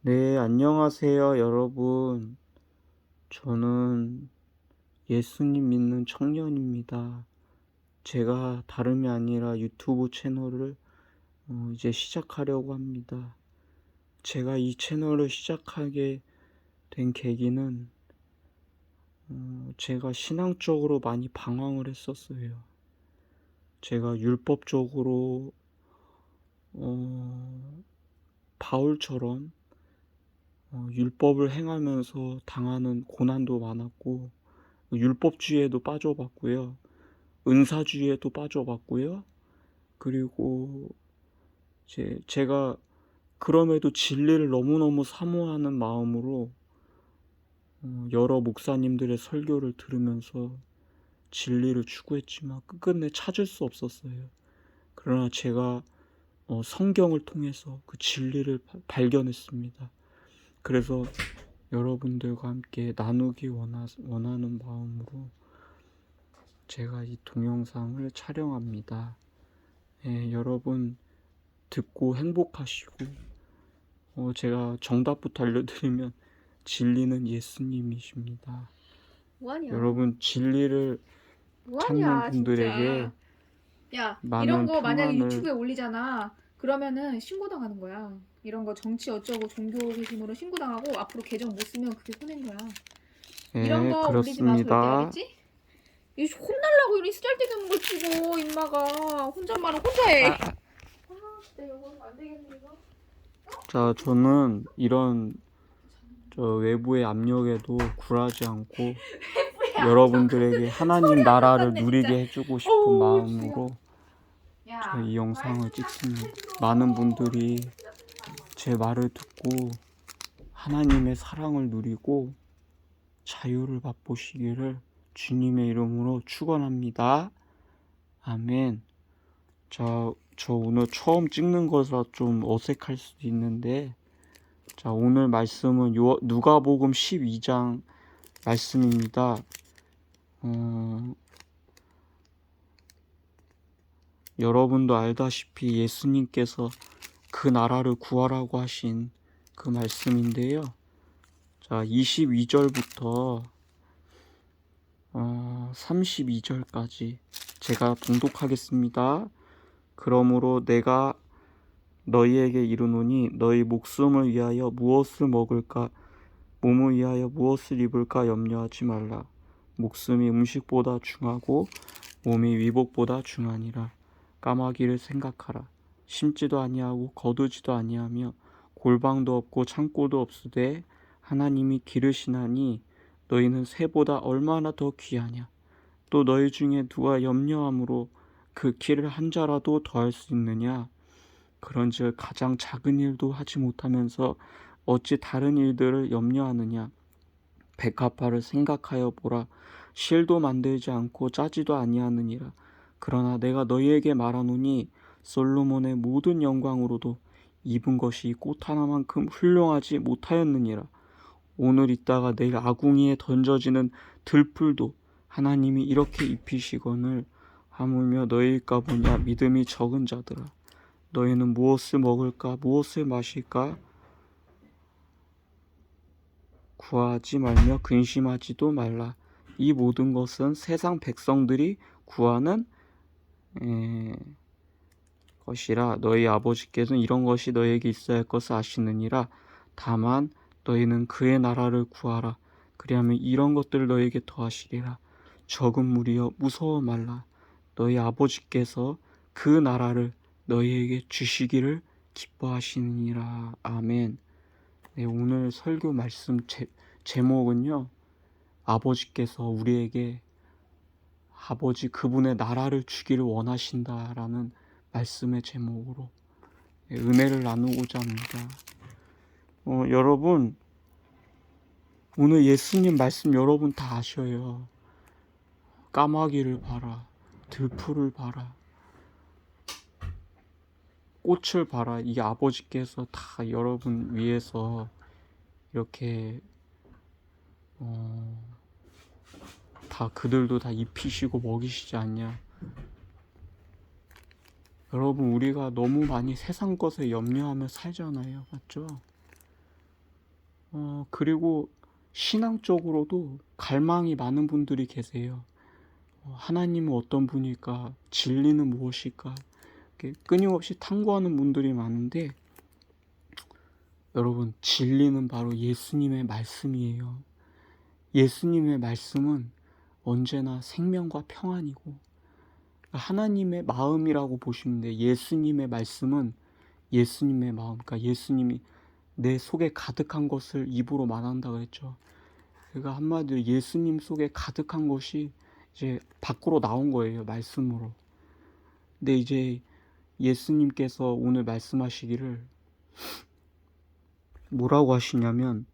네, 안녕하세요, 여러분. 저는 예수님 믿는 청년입니다. 제가 다름이 아니라 유튜브 채널을 이제 시작하려고 합니다. 제가 이 채널을 시작하게 된 계기는 제가 신앙적으로 많이 방황을 했었어요. 제가 율법적으로 바울처럼 율법을 행하면서 당하는 고난도 많았고, 율법주의에도 빠져봤고요. 은사주의에도 빠져봤고요. 그리고 제가 그럼에도 진리를 너무너무 사모하는 마음으로 여러 목사님들의 설교를 들으면서 진리를 추구했지만 끝끝내 찾을 수 없었어요. 그러나 제가 성경을 통해서 그 진리를 발견했습니다. 그래서 여러분들과 함께 나누기 원하는 마음으로 제가 이 동영상을 촬영합니다. 예, 여러분 듣고 행복하시고, 제가 정답부터 알려드리면 진리는 예수님이십니다. 뭐하냐? 여러분 진리를 찾는 뭐하냐 분들에게 진짜. 야, 이런 많은 거 만약에 평안을, 유튜브에 올리잖아. 그러면은 신고당하는 거야. 이런 거 정치 어쩌고 종교 회심으로 신고당하고 앞으로 계정 못 쓰면 그게 손해인 거야. 이런 예, 거 올리지 마 절대, 그렇습니다. 알겠지? 이 혼날라고 이런 쓰잘데기 걸 치고 임마가 혼잣말은 혼자 해. 아, 진짜 이거 안 되겠네 이거. 자, 저는 이런 외부의 압력에도 굴하지 않고 여러분들에게 하나님 소리 한번 나라를 썼네 진짜. 누리게 해주고 싶은 어우 죽어. 마음으로 제가 야, 이 영상을 말좀 찍습니다. 약속해 들어. 많은 분들이 제 말을 듣고 하나님의 사랑을 누리고 자유를 맛보시기를 주님의 이름으로 축원합니다. 아멘. 저 오늘 처음 찍는 거라 좀 어색할 수도 있는데, 자, 오늘 말씀은 누가복음 12장 말씀입니다. 여러분도 알다시피 예수님께서 그 나라를 구하라고 하신 그 말씀인데요. 자, 22절부터 32절까지 제가 봉독하겠습니다. 그러므로 내가 너희에게 이르노니 너희 목숨을 위하여 무엇을 먹을까, 몸을 위하여 무엇을 입을까 염려하지 말라. 목숨이 음식보다 중하고 몸이 위복보다 중하니라. 까마귀를 생각하라. 심지도 아니하고 거두지도 아니하며 골방도 없고 창고도 없으되 하나님이 기르시나니 너희는 새보다 얼마나 더 귀하냐. 또 너희 중에 누가 염려함으로 그 키를 한 자라도 더할 수 있느냐. 그런즉 가장 작은 일도 하지 못하면서 어찌 다른 일들을 염려하느냐. 백합화를 생각하여 보라. 실도 만들지 않고 짜지도 아니하느니라. 그러나 내가 너희에게 말하노니 솔로몬의 모든 영광으로도 입은 것이 꽃 하나만큼 훌륭하지 못하였느니라. 오늘 있다가 내일 아궁이에 던져지는 들풀도 하나님이 이렇게 입히시거늘 하물며 너희일까 보냐. 믿음이 적은 자들아, 너희는 무엇을 먹을까 무엇을 마실까 구하지 말며 근심하지도 말라. 이 모든 것은 세상 백성들이 구하는 것이라. 너희 아버지께서는 이런 것이 너희에게 있어야 할 것을 아시느니라. 다만 너희는 그의 나라를 구하라. 그리하면 이런 것들을 너희에게 더하시리라. 적은 무리여 무서워 말라. 너희 아버지께서 그 나라를 너희에게 주시기를 기뻐하시느니라. 아멘. 네, 오늘 설교 말씀 제목은요, 아버지께서 우리에게 아버지 그분의 나라를 주기를 원하신다라는 말씀의 제목으로 은혜를 나누고자 합니다. 여러분, 오늘 예수님 말씀 여러분 다 아셔요. 까마귀를 봐라, 들풀을 봐라, 꽃을 봐라. 이 아버지께서 다 여러분 위해서 이렇게 다 그들도 다 입히시고 먹이시지 않냐. 여러분, 우리가 너무 많이 세상 것에 염려하며 살잖아요. 맞죠? 그리고 신앙적으로도 갈망이 많은 분들이 계세요. 하나님은 어떤 분일까? 진리는 무엇일까? 이렇게 끊임없이 탐구하는 분들이 많은데, 여러분, 진리는 바로 예수님의 말씀이에요. 예수님의 말씀은 언제나 생명과 평안이고, 하나님의 마음이라고 보시면 돼요. 예수님의 말씀은 예수님의 마음, 그러니까 예수님이 내 속에 가득한 것을 입으로 말한다 그랬죠. 그러니까 한마디로 예수님 속에 가득한 것이 이제 밖으로 나온 거예요, 말씀으로. 근데 이제 예수님께서 오늘 말씀하시기를 뭐라고 하시냐면,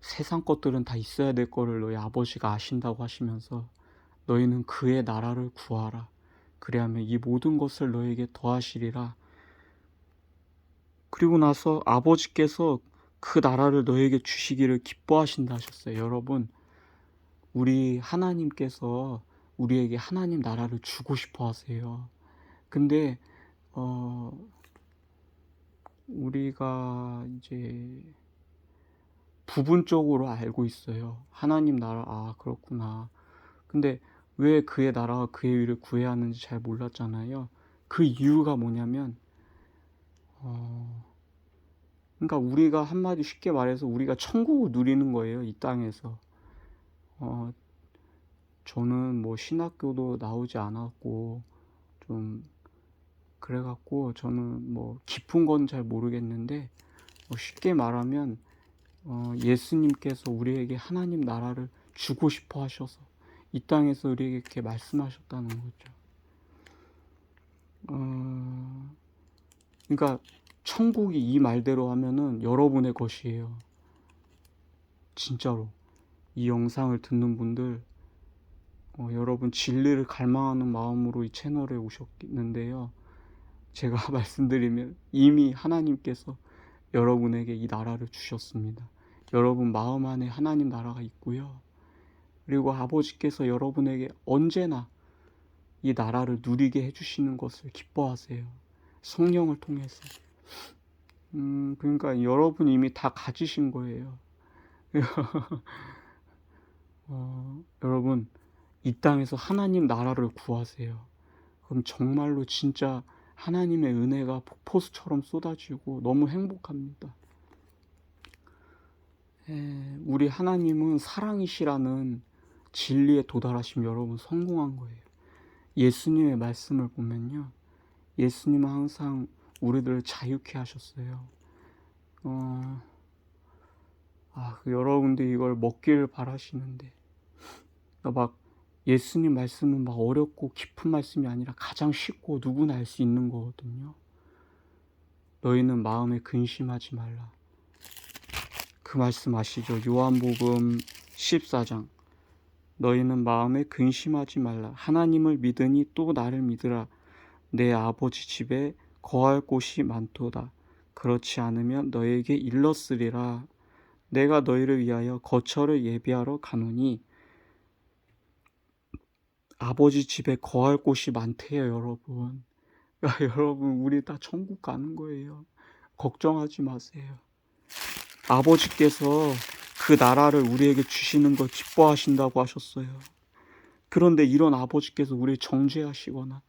세상 것들은 다 있어야 될 거를 너희 아버지가 아신다고 하시면서, 너희는 그의 나라를 구하라. 그리하면 이 모든 것을 너에게 더하시리라. 그리고 나서 아버지께서 그 나라를 너에게 주시기를 기뻐하신다 하셨어요. 여러분, 우리 하나님께서 우리에게 하나님 나라를 주고 싶어 하세요. 근데 우리가 이제 부분적으로 알고 있어요. 하나님 나라, 아 그렇구나. 근데 왜 그의 나라와 그의 의를 구해야 하는지 잘 몰랐잖아요. 그 이유가 뭐냐면, 그러니까 우리가 한마디 쉽게 말해서 우리가 천국을 누리는 거예요, 이 땅에서. 저는 뭐 신학교도 나오지 않았고 좀 그래갖고 저는 뭐 깊은 건 잘 모르겠는데, 쉽게 말하면 예수님께서 우리에게 하나님 나라를 주고 싶어 하셔서 이 땅에서 우리에게 이렇게 말씀하셨다는 거죠. 그러니까 천국이 이 말대로 하면은 여러분의 것이에요. 진짜로. 이 영상을 듣는 분들, 여러분 진리를 갈망하는 마음으로 이 채널에 오셨는데요. 제가 말씀드리면 이미 하나님께서 여러분에게 이 나라를 주셨습니다. 여러분 마음 안에 하나님 나라가 있고요. 그리고 아버지께서 여러분에게 언제나 이 나라를 누리게 해주시는 것을 기뻐하세요. 성령을 통해서. 그러니까 여러분 이미 다 가지신 거예요. 여러분, 이 땅에서 하나님 나라를 구하세요. 그럼 정말로 진짜 하나님의 은혜가 폭포수처럼 쏟아지고 너무 행복합니다. 우리 하나님은 사랑이시라는 진리에 도달하시면 여러분 성공한 거예요. 예수님의 말씀을 보면요, 예수님은 항상 우리들을 자유케 하셨어요. 여러분들 이걸 먹기를 바라시는데, 막 예수님 말씀은 막 어렵고 깊은 말씀이 아니라 가장 쉽고 누구나 알 수 있는 거거든요. 너희는 마음에 근심하지 말라. 그 말씀 아시죠? 요한복음 14장. 너희는 마음에 근심하지 말라. 하나님을 믿으니 또 나를 믿으라. 내 아버지 집에 거할 곳이 많도다. 그렇지 않으면 너에게 일렀으리라. 내가 너희를 위하여 거처를 예비하러 가노니. 아버지 집에 거할 곳이 많대요, 여러분. 여러분, 우리 다 천국 가는 거예요. 걱정하지 마세요. 아버지께서 그 나라를 우리에게 주시는 걸 기뻐하신다고 하셨어요. 그런데 이런 아버지께서 우리를 정죄하시거나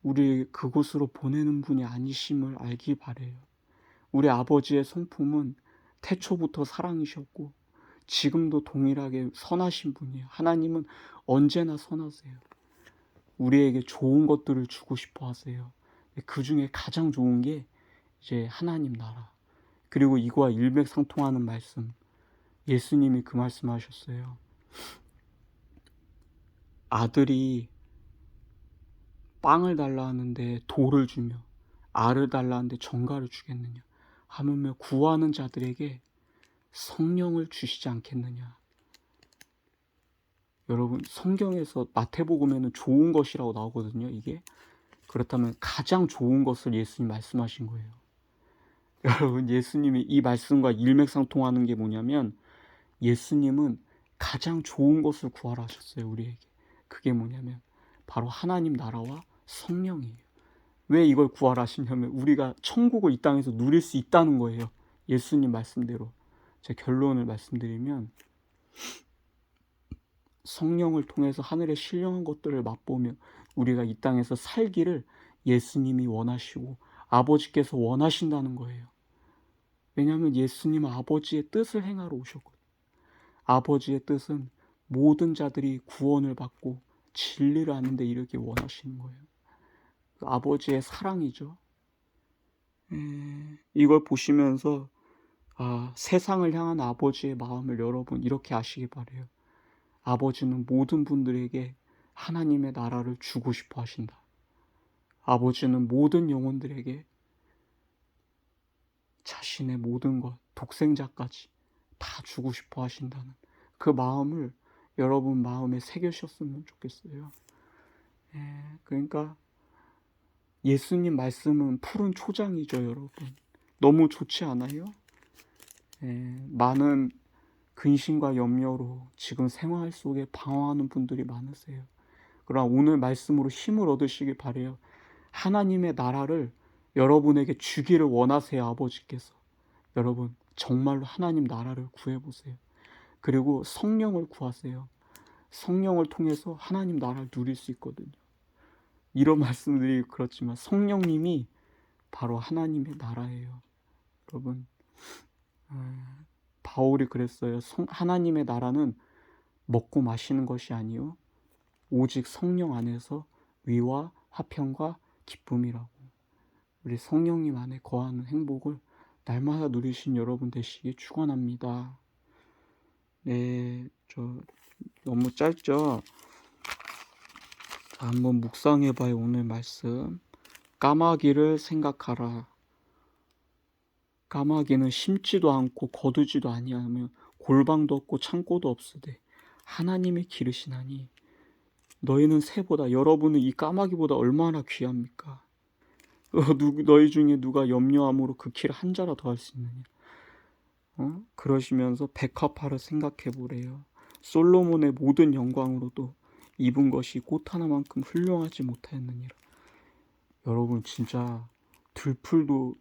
우리 그곳으로 보내는 분이 아니심을 알기 바래요. 우리 아버지의 성품은 태초부터 사랑이셨고 지금도 동일하게 선하신 분이에요. 하나님은 언제나 선하세요. 우리에게 좋은 것들을 주고 싶어 하세요. 그 중에 가장 좋은 게 이제 하나님 나라. 그리고 이거와 일맥상통하는 말씀. 예수님이 그 말씀 하셨어요. 아들이 빵을 달라 하는데 돌을 주며 알을 달라 하는데 정갈을 주겠느냐. 하물며 구하는 자들에게 성령을 주시지 않겠느냐. 여러분, 성경에서 마태복음에는 좋은 것이라고 나오거든요, 이게. 그렇다면 가장 좋은 것을 예수님 말씀하신 거예요. 여러분, 예수님이 이 말씀과 일맥상통하는 게 뭐냐면, 예수님은 가장 좋은 것을 구하라 하셨어요, 우리에게. 그게 뭐냐면 바로 하나님 나라와 성령이에요. 왜 이걸 구하라 하시냐면 우리가 천국을 이 땅에서 누릴 수 있다는 거예요. 예수님 말씀대로 제 결론을 말씀드리면 성령을 통해서 하늘의 신령한 것들을 맛보며 우리가 이 땅에서 살기를 예수님이 원하시고 아버지께서 원하신다는 거예요. 왜냐하면 예수님은 아버지의 뜻을 행하러 오셨거든요. 아버지의 뜻은 모든 자들이 구원을 받고 진리를 아는 데 이르기 원하시는 거예요. 그 아버지의 사랑이죠. 이걸 보시면서 세상을 향한 아버지의 마음을 여러분 이렇게 아시기 바래요. 아버지는 모든 분들에게 하나님의 나라를 주고 싶어 하신다. 아버지는 모든 영혼들에게 자신의 모든 것, 독생자까지 다 주고 싶어 하신다는 그 마음을 여러분 마음에 새겨셨으면 좋겠어요. 그러니까 예수님 말씀은 푸른 초장이죠, 여러분. 너무 좋지 않아요? 많은 근심과 염려로 지금 생활 속에 방황하는 분들이 많으세요. 그러나 오늘 말씀으로 힘을 얻으시길 바래요. 하나님의 나라를 여러분에게 주기를 원하세요, 아버지께서. 여러분 정말로 하나님 나라를 구해보세요. 그리고 성령을 구하세요. 성령을 통해서 하나님 나라를 누릴 수 있거든요. 이런 말씀들이 그렇지만 성령님이 바로 하나님의 나라예요. 여러분 바울이 그랬어요. 하나님의 나라는 먹고 마시는 것이 아니요 오직 성령 안에서 위와 화평과 기쁨이라고. 우리 성령님 안에 거하는 행복을 날마다 누리신 여러분 되시기 축원합니다. 네, 저 너무 짧죠? 한번 묵상해봐요. 오늘 말씀. 까마귀를 생각하라. 까마귀는 심지도 않고 거두지도 아니하며 골방도 없고 창고도 없으되 하나님의 기르시나니 너희는 새보다, 여러분은 이 까마귀보다 얼마나 귀합니까? 너희 중에 누가 염려함으로 그 키를 한 자라 더 할 수 있느냐? 그러시면서 백합화를 생각해 보래요. 솔로몬의 모든 영광으로도 입은 것이 꽃 하나만큼 훌륭하지 못하였느니라. 여러분 진짜 들풀도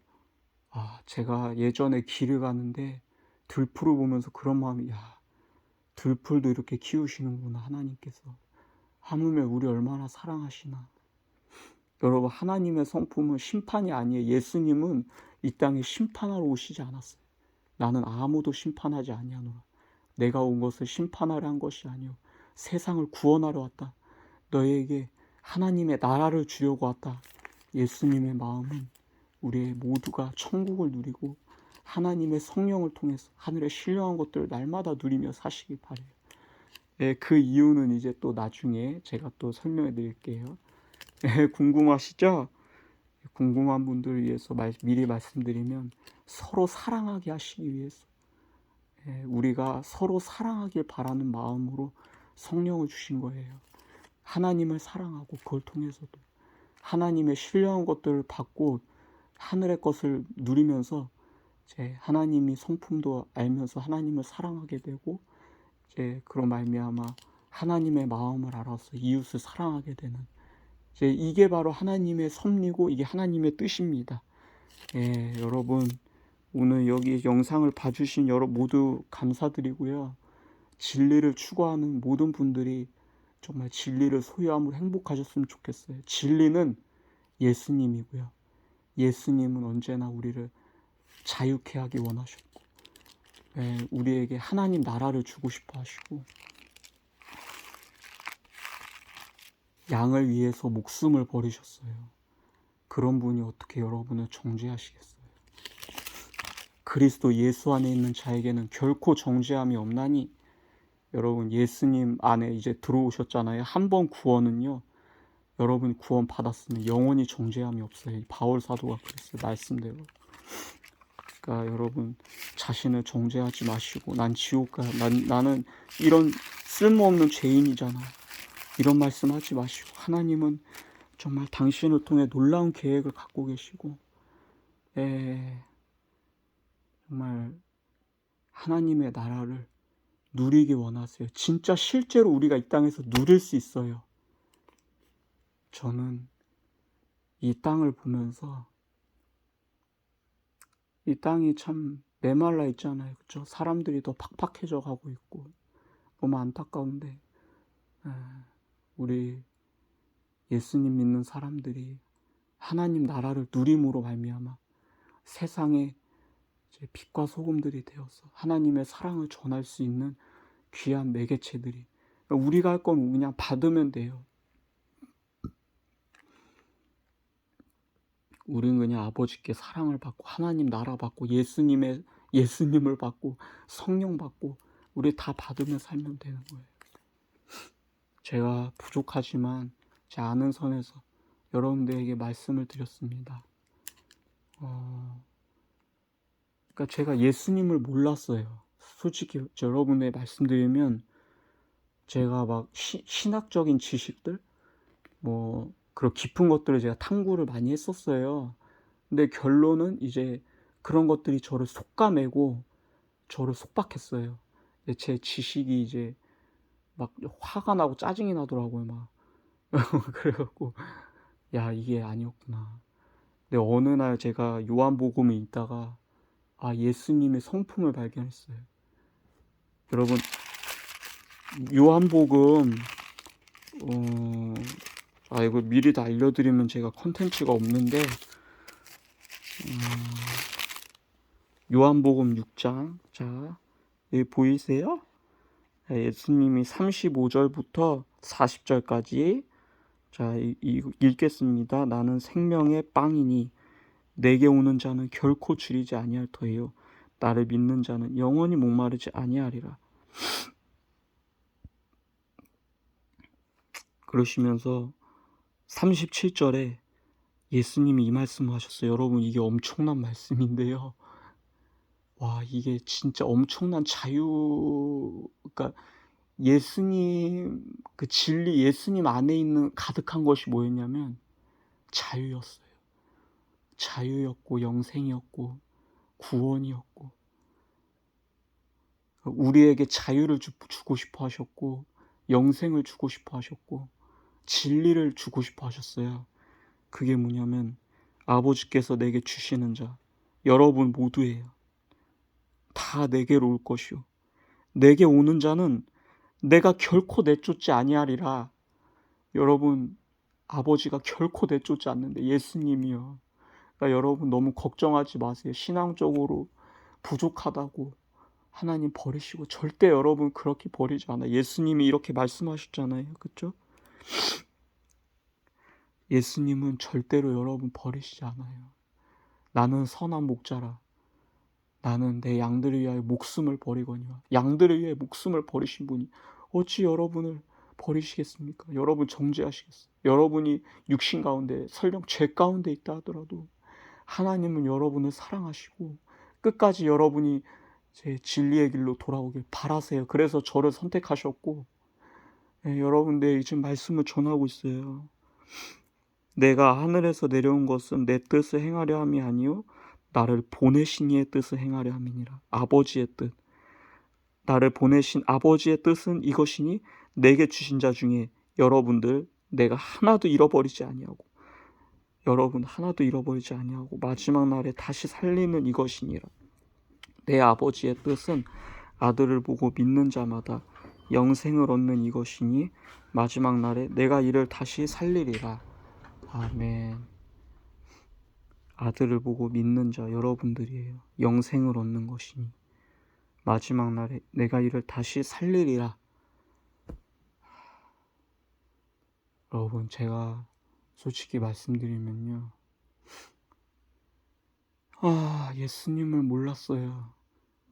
제가 예전에 길을 가는데 들풀을 보면서 그런 마음이 들풀도 이렇게 키우시는구나 하나님께서. 하물며 우리 얼마나 사랑하시나. 여러분 하나님의 성품은 심판이 아니에요. 예수님은 이 땅에 심판하러 오시지 않았어요. 나는 아무도 심판하지 아니하노라. 내가 온 것을 심판하려 한 것이 아니오 세상을 구원하러 왔다. 너희에게 하나님의 나라를 주려고 왔다. 예수님의 마음은 우리 모두가 천국을 누리고 하나님의 성령을 통해서 하늘의 신령한 것들을 날마다 누리며 사시길 바래요. 그 이유는 이제 또 나중에 제가 또 설명해 드릴게요. 궁금하시죠? 궁금한 분들을 위해서 미리 말씀드리면 서로 사랑하게 하시기 위해서 우리가 서로 사랑하길 바라는 마음으로 성령을 주신 거예요. 하나님을 사랑하고 그걸 통해서도 하나님의 신령한 것들을 받고 하늘의 것을 누리면서 이제 하나님이 성품도 알면서 하나님을 사랑하게 되고 이제 그런 말미암아 하나님의 마음을 알아서 이웃을 사랑하게 되는 이제 이게 바로 하나님의 섭리고 이게 하나님의 뜻입니다. 여러분 오늘 여기 영상을 봐주신 여러분 모두 감사드리고요. 진리를 추구하는 모든 분들이 정말 진리를 소유함으로 행복하셨으면 좋겠어요. 진리는 예수님이고요. 예수님은 언제나 우리를 자유케 하기 원하셨고 우리에게 하나님 나라를 주고 싶어 하시고 양을 위해서 목숨을 버리셨어요. 그런 분이 어떻게 여러분을 정죄하시겠어요? 그리스도 예수 안에 있는 자에게는 결코 정죄함이 없나니 여러분 예수님 안에 이제 들어오셨잖아요. 한 번 구원은요. 여러분 구원 받았으면 영원히 정죄함이 없어요. 바울 사도가 그랬어요. 말씀대로. 그러니까 여러분 자신을 정죄하지 마시고 난 지옥 가. 나는 이런 쓸모없는 죄인이잖아. 이런 말씀하지 마시고 하나님은 정말 당신을 통해 놀라운 계획을 갖고 계시고 정말 하나님의 나라를 누리기 원하세요. 진짜 실제로 우리가 이 땅에서 누릴 수 있어요. 저는 이 땅을 보면서 이 땅이 참 메말라 있잖아요. 그쵸? 사람들이 더 팍팍해져 가고 있고 너무 안타까운데 우리 예수님 믿는 사람들이 하나님 나라를 누림으로 말미암아 세상에 이제 빛과 소금들이 되어서 하나님의 사랑을 전할 수 있는 귀한 매개체들이, 그러니까 우리가 할 건 그냥 받으면 돼요. 우리는 그냥 아버지께 사랑을 받고 하나님 나라 받고 예수님을 받고 성령 받고 우리 다 받으며 살면 되는 거예요. 제가 부족하지만 제 아는 선에서 여러분들에게 말씀을 드렸습니다. 그러니까 제가 예수님을 몰랐어요. 솔직히 여러분에 말씀드리면 제가 막 신학적인 지식들 뭐 그런 깊은 것들을 제가 탐구를 많이 했었어요. 근데 결론은 이제 그런 것들이 저를 속가매고 저를 속박했어요. 제 지식이 이제 막 화가 나고 짜증이 나더라고요. 막 그래갖고 야 이게 아니었구나. 근데 어느 날 제가 요한복음을 읽다가 예수님의 성품을 발견했어요. 여러분 요한복음 이거 미리 다 알려드리면 제가 컨텐츠가 없는데 요한복음 6장 자 여기 보이세요? 예수님이 35절부터 40절까지 자 읽겠습니다. 나는 생명의 빵이니 내게 오는 자는 결코 줄이지 아니할 터이요 나를 믿는 자는 영원히 목마르지 아니하리라. 그러시면서 37절에 예수님이 이 말씀을 하셨어요. 여러분 이게 엄청난 말씀인데요. 와 이게 진짜 엄청난 그러니까 예수님 그 진리 예수님 안에 있는 가득한 것이 뭐였냐면 자유였어요. 자유였고 영생이었고 구원이었고 우리에게 자유를 주고 싶어 하셨고 영생을 주고 싶어 하셨고 진리를 주고 싶어 하셨어요. 그게 뭐냐면 아버지께서 내게 주시는 자 여러분 모두예요. 다 내게로 올 것이요 내게 오는 자는 내가 결코 내쫓지 아니하리라. 여러분 아버지가 결코 내쫓지 않는데 예수님이요. 그러니까 여러분 너무 걱정하지 마세요. 신앙적으로 부족하다고 하나님 버리시고 절대 여러분 그렇게 버리지 않아요. 예수님이 이렇게 말씀하셨잖아요. 그렇죠? 예수님은 절대로 여러분 버리시지 않아요. 나는 선한 목자라. 나는 내 양들을 위하여 목숨을 버리거니와. 양들을 위해 목숨을 버리신 분이 어찌 여러분을 버리시겠습니까? 여러분 정죄하시겠어요? 여러분이 육신 가운데 설령 죄 가운데 있다 하더라도 하나님은 여러분을 사랑하시고 끝까지 여러분이 제 진리의 길로 돌아오길 바라세요. 그래서 저를 선택하셨고 여러분들 지금 말씀을 전하고 있어요. 내가 하늘에서 내려온 것은 내 뜻을 행하려 함이 아니요 나를 보내신 이의 뜻을 행하려 함이니라. 아버지의 뜻. 나를 보내신 아버지의 뜻은 이것이니 내게 주신 자 중에 여러분들 내가 하나도 잃어버리지 아니하고 여러분 하나도 잃어버리지 아니하고 마지막 날에 다시 살리는 이것이니라. 내 아버지의 뜻은 아들을 보고 믿는 자마다 영생을 얻는 이것이니 마지막 날에 내가 이를 다시 살리리라. 아멘. 아들을 보고 믿는 자 여러분들이에요. 영생을 얻는 것이니 마지막 날에 내가 이를 다시 살리리라. 여러분 제가 솔직히 말씀드리면요. 예수님을 몰랐어요.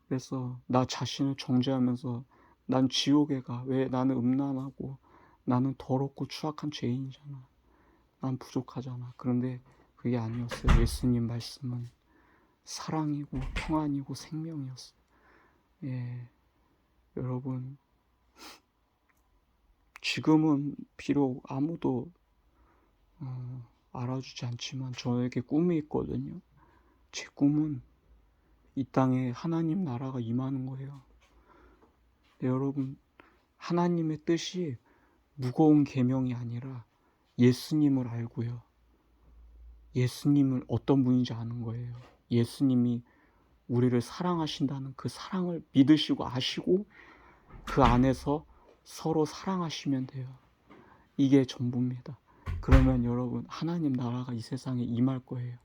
그래서 나 자신을 정죄하면서 난 지옥에 가. 왜 나는 음란하고 나는 더럽고 추악한 죄인이잖아. 난 부족하잖아. 그런데 그게 아니었어요. 예수님 말씀은 사랑이고 평안이고 생명이었어요. 여러분 지금은 비록 아무도 알아주지 않지만 저에게 꿈이 있거든요. 제 꿈은 이 땅에 하나님 나라가 임하는 거예요. 여러분 하나님의 뜻이 무거운 계명이 아니라 예수님을 알고요. 예수님을 어떤 분인지 아는 거예요. 예수님이 우리를 사랑하신다는 그 사랑을 믿으시고 아시고 그 안에서 서로 사랑하시면 돼요. 이게 전부입니다. 그러면 여러분 하나님 나라가 이 세상에 임할 거예요.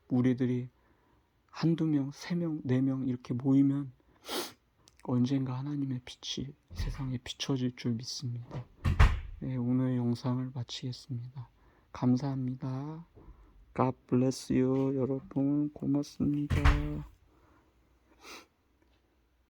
우리들이 한두 명, 세 명, 네 명 이렇게 모이면 언젠가 하나님의 빛이 세상에 비춰질 줄 믿습니다. 네, 오늘 영상을 마치겠습니다. 감사합니다. God bless you. 여러분 고맙습니다.